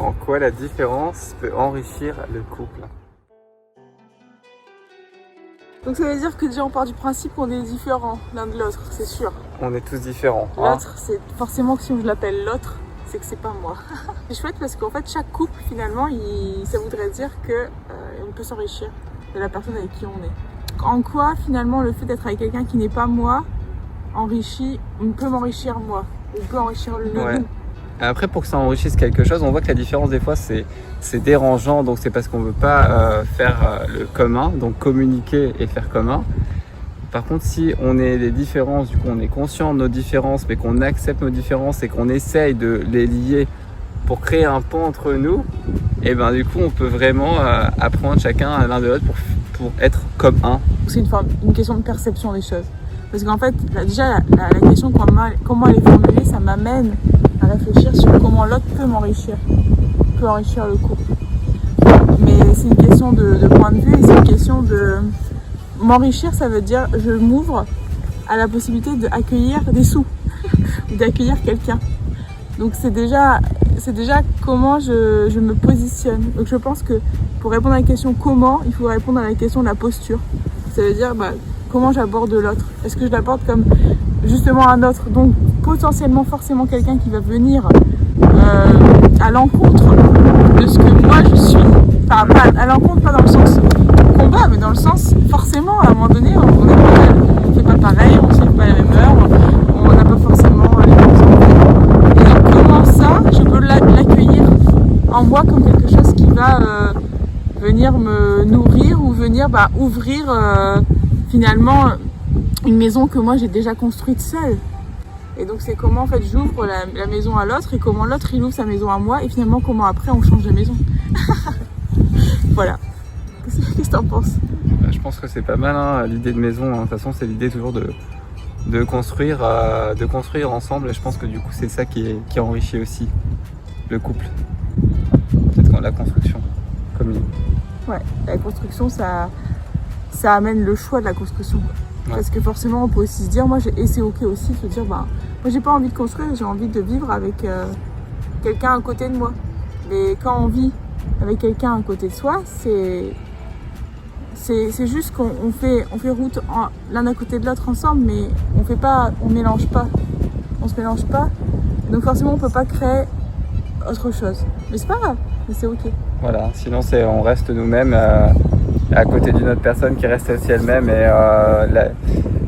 En quoi la différence peut enrichir le couple? Donc ça veut dire que déjà on part du principe qu'on est différents l'un de l'autre, c'est sûr. On est tous différents. L'autre, c'est forcément que si je l'appelle l'autre, c'est que c'est pas moi. C'est chouette parce qu'en fait chaque couple finalement, ça voudrait dire que on peut s'enrichir de la personne avec qui on est. En quoi finalement le fait d'être avec quelqu'un qui n'est pas moi peut m'enrichir moi, ou peut enrichir le nous. Après, pour que ça enrichisse quelque chose, on voit que la différence des fois c'est dérangeant, donc c'est parce qu'on veut pas faire le commun, donc communiquer et faire commun. Par contre, si on est des différences, du coup on est conscient de nos différences, mais qu'on accepte nos différences et qu'on essaye de les lier pour créer un pont entre nous, et ben du coup on peut vraiment apprendre chacun l'un de l'autre pour être comme un. C'est une question de perception des choses. Parce qu'en fait, déjà la question comment elle est formulée, ça m'amène à réfléchir sur comment l'autre peut m'enrichir, peut enrichir le couple. Mais c'est une question de point de vue et c'est une question de... M'enrichir, ça veut dire je m'ouvre à la possibilité d'accueillir des sous, ou d'accueillir quelqu'un. Donc c'est déjà comment je me positionne. Donc je pense que pour répondre à la question comment, il faut répondre à la question de la posture. Ça veut dire comment j'aborde l'autre. Est-ce que je l'aborde comme justement un autre, donc potentiellement forcément quelqu'un qui va venir à l'encontre de ce que moi je suis. Enfin, pas à l'encontre, pas dans le sens combat, mais dans le sens forcément à un moment donné on est pas, on fait pas pareil, on se lève pas à la même heure, on n'a pas forcément les mêmes envies. Et donc comment ça je peux l'accueillir en moi comme quelque chose qui va venir me nourrir ou venir ouvrir finalement une maison que moi j'ai déjà construite seule. Et donc c'est comment en fait j'ouvre la maison à l'autre et comment l'autre il ouvre sa maison à moi et finalement comment après on change de maison. Voilà. Qu'est-ce que t'en penses? Je pense que c'est pas mal hein, l'idée de maison. De toute façon c'est l'idée toujours de construire ensemble et je pense que du coup c'est ça qui enrichit aussi le couple. Peut-être la construction commune. Ouais, la construction ça amène le choix de la construction. Ouais. Parce que forcément on peut aussi se dire, et c'est ok aussi de se dire, moi j'ai pas envie de construire, j'ai envie de vivre avec quelqu'un à côté de moi. Mais quand on vit avec quelqu'un à côté de soi, c'est juste qu'on fait route l'un à côté de l'autre ensemble, mais on se mélange pas. Donc forcément on peut pas créer autre chose. Mais c'est pas grave, mais c'est ok. Voilà, sinon on reste nous-mêmes à côté d'une autre personne qui reste aussi elle-même et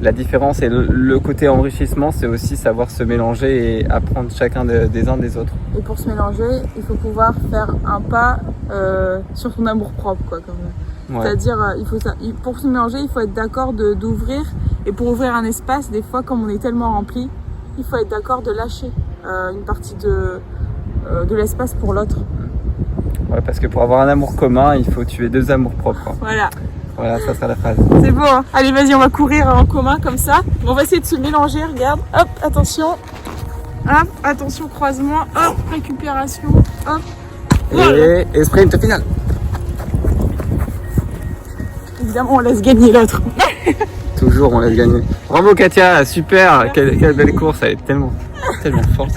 la différence et le côté enrichissement c'est aussi savoir se mélanger et apprendre chacun des uns des autres. Et pour se mélanger, il faut pouvoir faire un pas sur son amour propre quoi, comme... Ouais. C'est-à-dire pour se mélanger, il faut être d'accord d'ouvrir et pour ouvrir un espace, des fois comme on est tellement rempli, il faut être d'accord de lâcher une partie de l'espace pour l'autre. Ouais, parce que pour avoir un amour commun, il faut tuer deux amours propres. Hein. Voilà, ça sera la phrase. C'est beau, hein. Allez, vas-y, on va courir en commun comme ça. On va essayer de se mélanger, regarde. Hop, attention. Hop, attention, croisement. Hop, récupération. Hop. Voilà. Et sprint final. Évidemment, on laisse gagner l'autre. Toujours, on laisse gagner. Bravo Katia, super. Quelle belle course, elle est tellement forte.